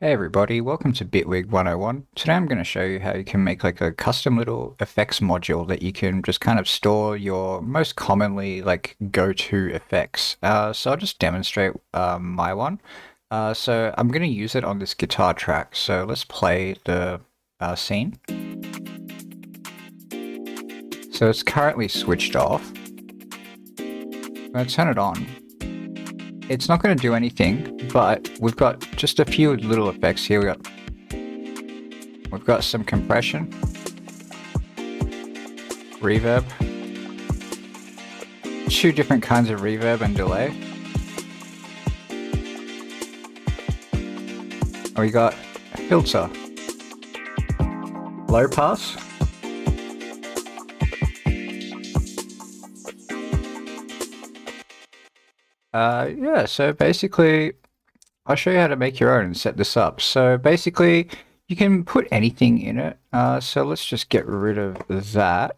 Hey everybody, welcome to Bitwig 101. Today I'm going to show you how you can make like a custom little effects module that you can just kind of store your most commonly like go-to effects. So I'll just demonstrate my one. So I'm going to use it on this guitar track. So let's play the scene. So it's currently switched off. I'm going to turn it on. It's not going to do anything, but we've got just a few little effects here. We've got some compression, reverb, two different kinds of reverb and delay. And we got filter, low pass, yeah, so basically I'll show you how to make your own and set this up. So basically you can put anything in it. So let's just get rid of that.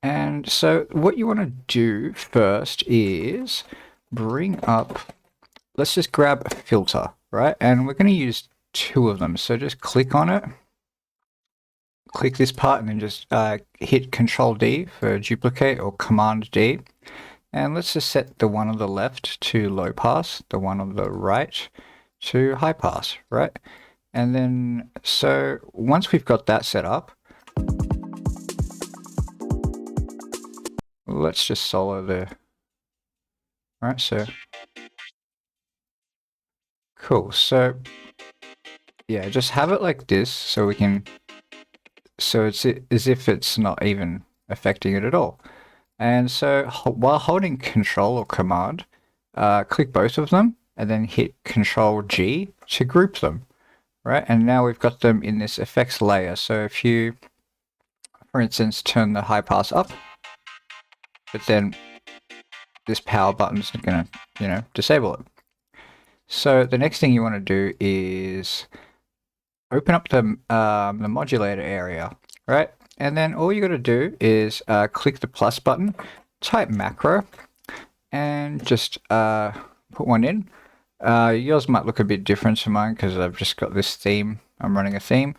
And so what you want to do first is bring up, let's just grab a filter, right? And we're going to use two of them. So just click on it, click this part, and then just hit Control D for duplicate or Command D. And let's just set the one on the left to low pass, the one on the right to high pass, right? And then, so once we've got that set up, let's just solo the, right, so, cool. So, yeah, just have it like this so we can, so it's as if it's not even affecting it at all. And so while holding Control or Command, click both of them and then hit Control G to group them, right? And now we've got them in this effects layer. So if you, for instance, turn the high pass up, but then this power button's gonna, disable it. So the next thing you want to do is open up the modulator area, right? And then all you got to do is click the plus button, type macro, and just put one in. Yours might look a bit different to mine because I've just got this theme. I'm running a theme.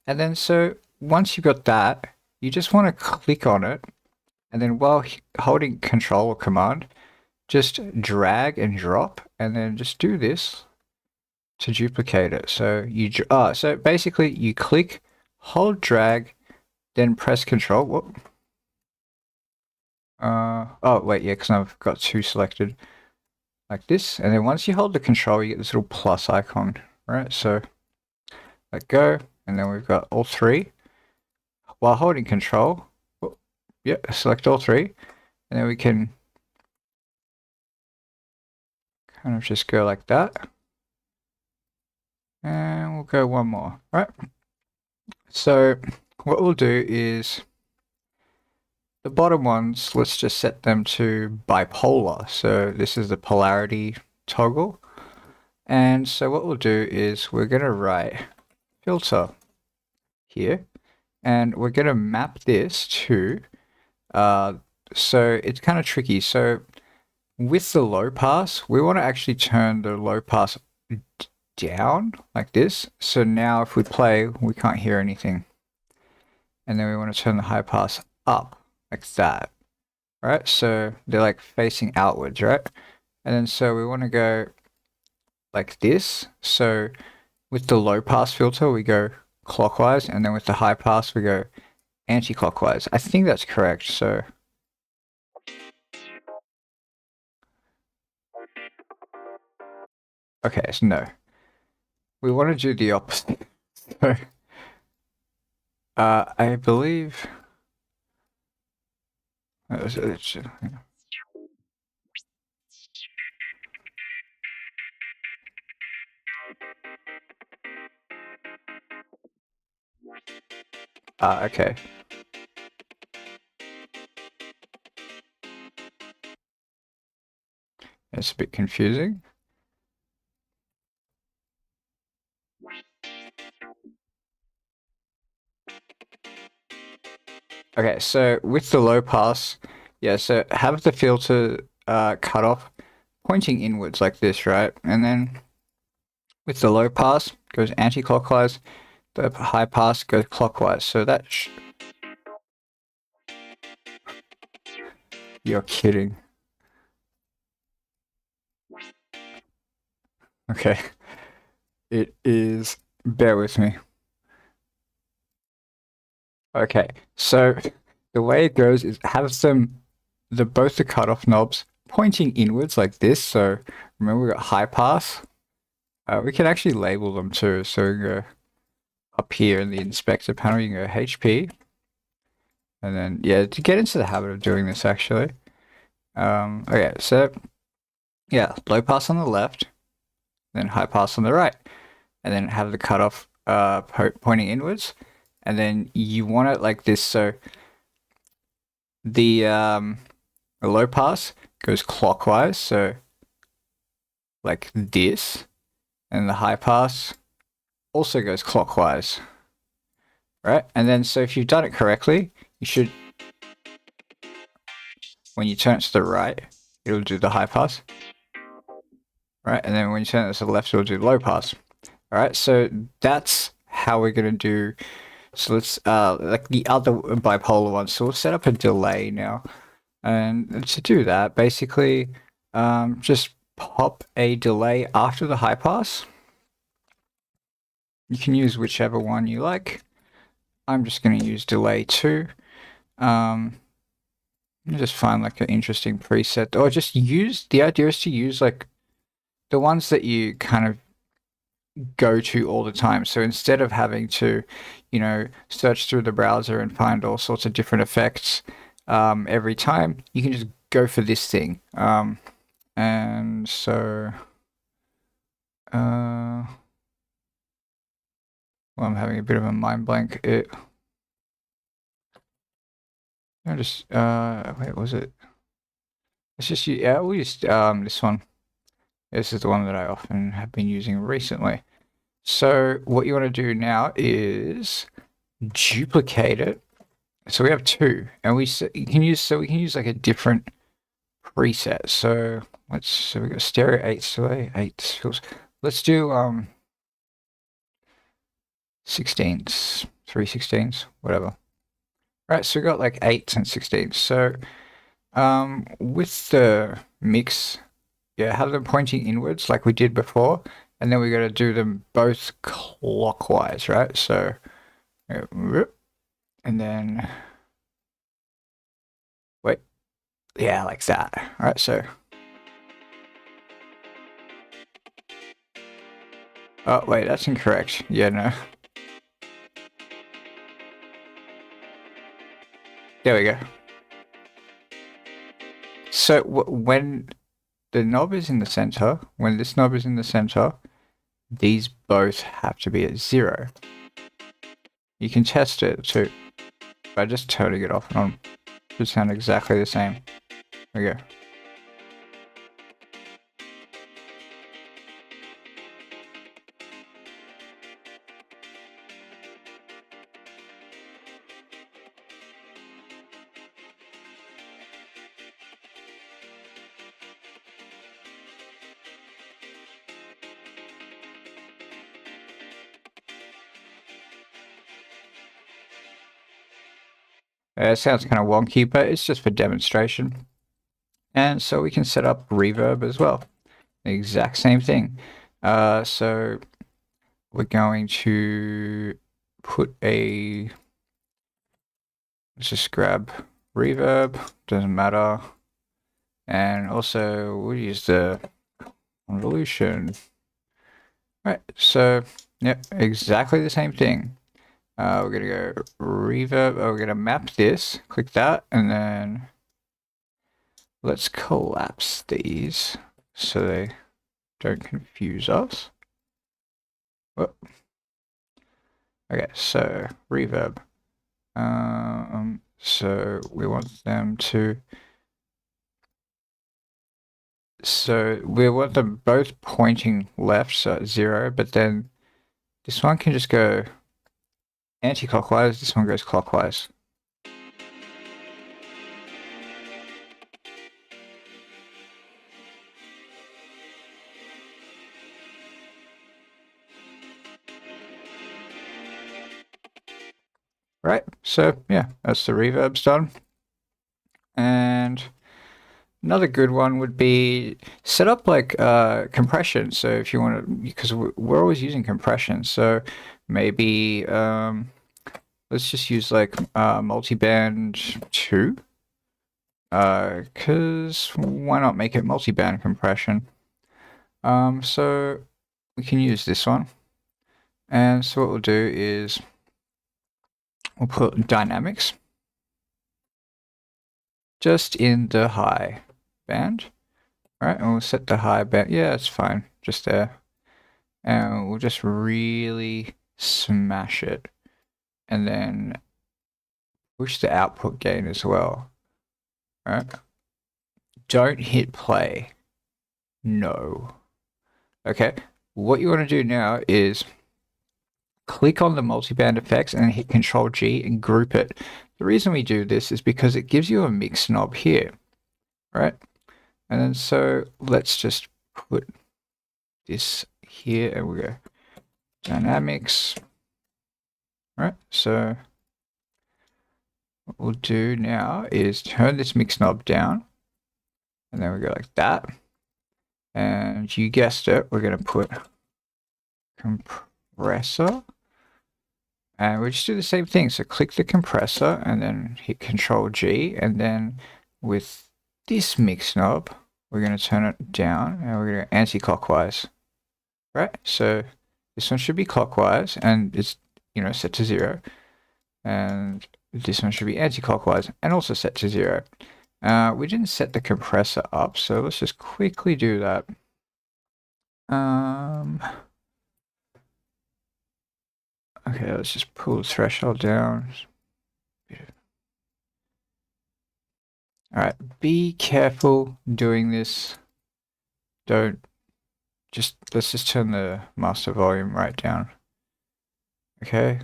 And then so once you've got that, you just want to click on it. And then while holding Control or Command, just drag and drop, and then just do this to duplicate it. So so basically you click, hold drag, then press Control. Whoop. Oh wait, yeah, because I've got two selected like this. And then once you hold the Control, you get this little plus icon, right? So let go, and then we've got all three. While holding Control, yeah, select all three, and then we can kind of just go like that. And we'll go one more, right? So what we'll do is the bottom ones, let's just set them to bipolar. So this is the polarity toggle. And so what we'll do is we're going to write filter here, and we're going to map this to, so it's kind of tricky. So with the low pass, we want to actually turn the low pass down like this. So now if we play, we can't hear anything. And then we want to turn the high pass up like that, right? So they're like facing outwards, right? And then so we want to go like this. So with the low pass filter, we go clockwise, and then with the high pass, we go anti-clockwise. I think that's correct. So okay, so no, we want to do the opposite. So I believe okay. It's a bit confusing. Okay, so with the low pass, yeah, so have the filter cut off pointing inwards like this, right? And then with the low pass goes anti-clockwise, the high pass goes clockwise. So that you're kidding. Okay. It is, bear with me. Okay, so the way it goes is have both the cutoff knobs pointing inwards like this. So remember we got high pass. We can actually label them too. So we go up here in the inspector panel, you can go HP. And then, yeah, to get into the habit of doing this actually. Okay, so yeah, low pass on the left, then high pass on the right. And then have the cutoff pointing inwards. And then you want it like this. So the low pass goes clockwise, so like this, and the high pass also goes clockwise, right? And then so if you've done it correctly, you should, when you turn it to the right, it'll do the high pass, right? And then when you turn it to the left, it'll do the low pass. All right, so that's how we're gonna do. So let's like the other bipolar one. So we'll set up a delay now. And to do that, basically, just pop a delay after the high pass. You can use whichever one you like. I'm just going to use delay 2. Just find like an interesting preset, or just use, the idea is to use like the ones that you kind of go to all the time. So instead of having to, search through the browser and find all sorts of different effects every time, you can just go for this thing. And so, well, I'm having a bit of a mind blank. Wait, was it? Let's just use, yeah, we'll use this one. This is the one that I often have been using recently. So what you want to do now is duplicate it. So we have 2, and we can use like a different preset. So we got stereo 8 delay, 8 fills. Let's do 16ths, 3/16ths, whatever. Right, so we got like 8s and 16ths. So with the mix, yeah, have them pointing inwards like we did before, and then we got to do them both clockwise, right? So, and then wait, yeah, like that. All right, so oh wait, that's incorrect. Yeah, no. There we go. So when the knob is in the center, when this knob is in the center, these both have to be at 0. You can test it too by just turning it off and on. It should sound exactly the same. There we go. It sounds kind of wonky, but it's just for demonstration. And so we can set up reverb as well. The exact same thing. So we're going to put let's just grab reverb, doesn't matter. And also we'll use the convolution. Right, so yep, exactly the same thing. We're gonna go reverb, we're gonna map this, click that, and then let's collapse these so they don't confuse us. Whoop. Okay, so reverb. So we want them to. So we want them both pointing left, so at 0, but then this one can just go anti-clockwise, this one goes clockwise. Right, so yeah, that's the reverb's done. And another good one would be set up like compression. So if you want to, because we're always using compression, so maybe let's just use like multiband 2. Because why not make it multiband compression? So we can use this one. And so what we'll do is we'll put dynamics just in the high band. All right, and we'll set the high band. Yeah, it's fine, just there. And we'll just really smash it. And then push the output gain as well. All right. Don't hit play. No. Okay. What you want to do now is click on the multiband effects and hit Control G and group it. The reason we do this is because it gives you a mix knob here, right? And then so let's just put this here and we go dynamics. Right, so what we'll do now is turn this mix knob down and then we go like that. And you guessed it, we're going to put compressor. And we just do the same thing. So click the compressor and then hit Control G. And then with this mix knob, we're going to turn it down and we're going to anti-clockwise. Right? So this one should be clockwise and it's, set to 0. And this one should be anti-clockwise and also set to 0. We didn't set the compressor up, so let's just quickly do that. Okay, let's just pull the threshold down. Alright, be careful doing this. Let's just turn the master volume right down. Okay,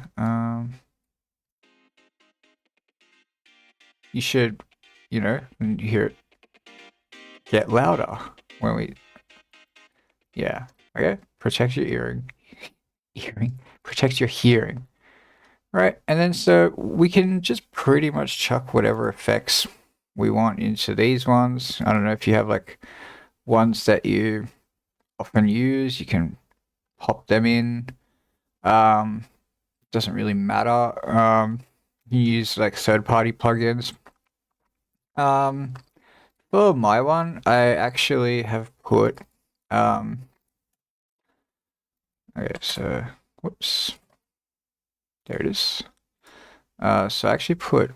you should, when you hear it get louder when we, yeah, okay, protect your protect your hearing. Right, and then so we can just pretty much chuck whatever effects we want into these ones. I don't know if you have like ones that you often use, you can pop them in. Doesn't really matter. You use like third-party plugins. For my one, I actually have put okay, so whoops. There it is. So I actually put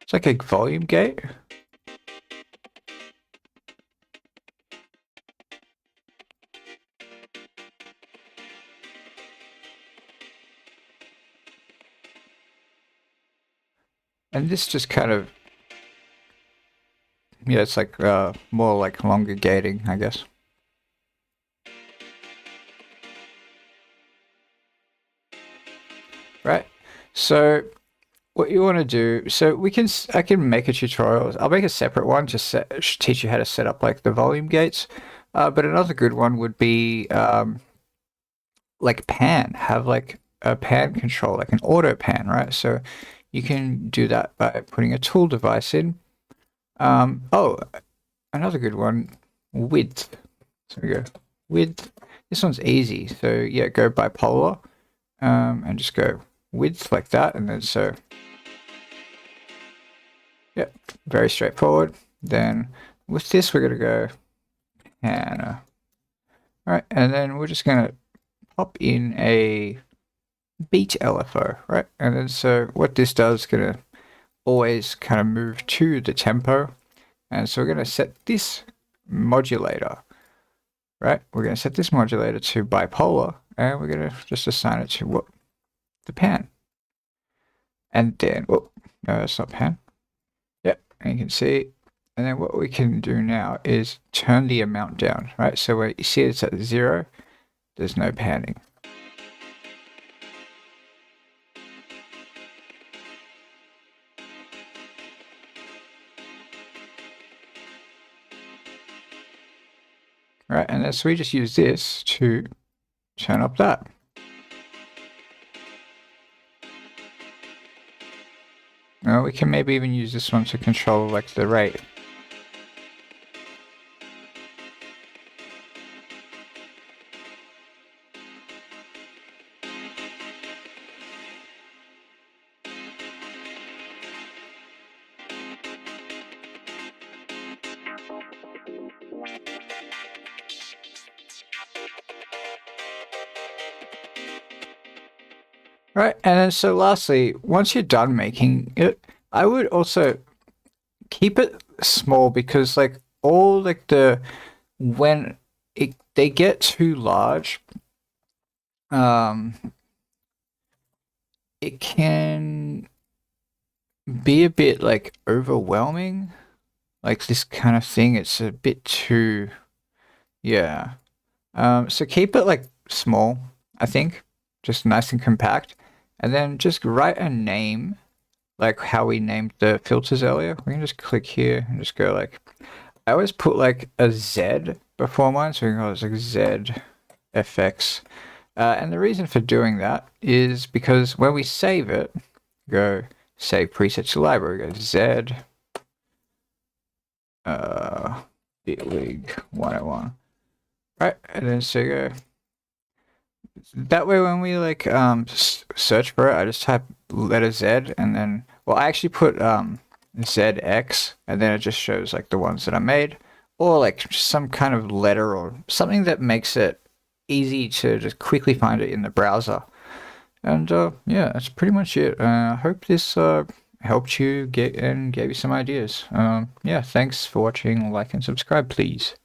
it's like a volume gate. And this just kind of, yeah, it's like more like longer gating, I guess. Right. So what you want to do, so I can make a tutorial. I'll make a separate one to teach you how to set up like the volume gates. But another good one would be like pan, have like a pan control, like an auto pan, right? So you can do that by putting a tool device in. Oh, another good one, width. So we go width. This one's easy. So yeah, go bipolar, and just go width like that, and then so yeah, very straightforward. Then with this, we're gonna go pan. All right, and then we're just gonna pop in a beat LFO, right? And then so what this does is gonna always kind of move to the tempo. And so we're gonna set this modulator, right? We're gonna set this modulator to bipolar and we're gonna just assign it to what? The pan. And then, oh, no, that's not pan. Yep, and you can see, and then what we can do now is turn the amount down, right? So where you see it's at 0, there's no panning. right? And then so we just use this to turn up that. Well, we can maybe even use this one to control like the rate. Right, and then so lastly, once you're done making it, I would also keep it small because like all like the when they get too large, um, it can be a bit like overwhelming. Like this kind of thing, it's a bit too, yeah. So keep it like small, I think, just nice and compact, and then just write a name like how we named the filters earlier. We can just click here and just go like, I always put like a Z before mine, so we can go like Z FX. And the reason for doing that is because when we save it, go save presets to library, go Z Bitwig 101. Right, and then so go. That way when we like search for it, I just type letter Z and then well I actually put ZX and then it just shows like the ones that I made or like some kind of letter or something that makes it easy to just quickly find it in the browser. And yeah, that's pretty much it. I hope this helped you get and gave you some ideas. Yeah, thanks for watching. Like and subscribe, please.